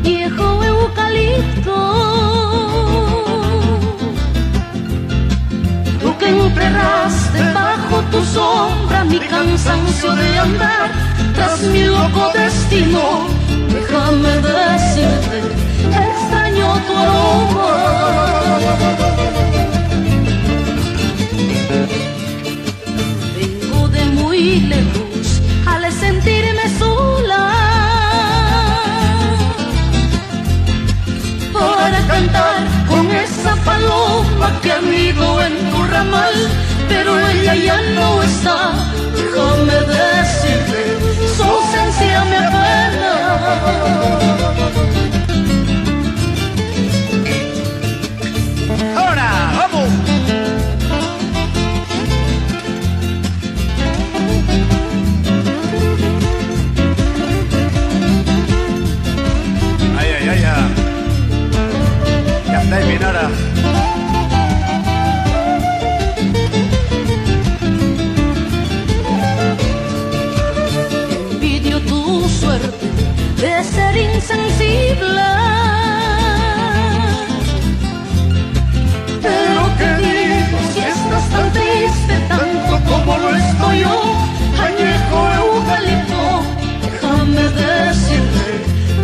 Viejo eucalipto, tú que enterraste bajo tu sombra mi cansancio de andar tras mi loco destino, déjame decirte, extraño tu aroma. Vengo de muy lejos al sentirme sola para cantar con esa paloma que anido en tu ramal, pero ella ya no está. Déjame decirte, su ausencia me apena. ¡Ahora, vamos! ¡Ay, ay, ay, ay! Ya está terminada. Envidio tu suerte de ser insensible, pero que digo si estás tan triste tanto como lo estoy yo, añejo eucalipto, déjame decirte,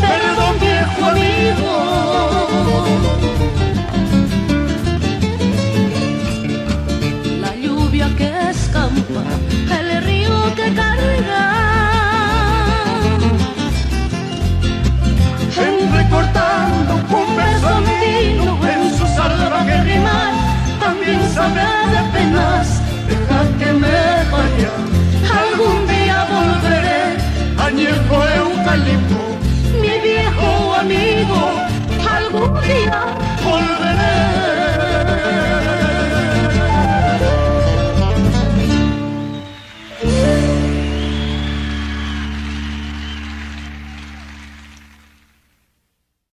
perdón viejo amigo. La lluvia que escampa, el río que carga, entrecortando un verso andino en su salvaje rimar, también sabe de penas, deja que me vaya, algún día volveré, añejo eucalipto.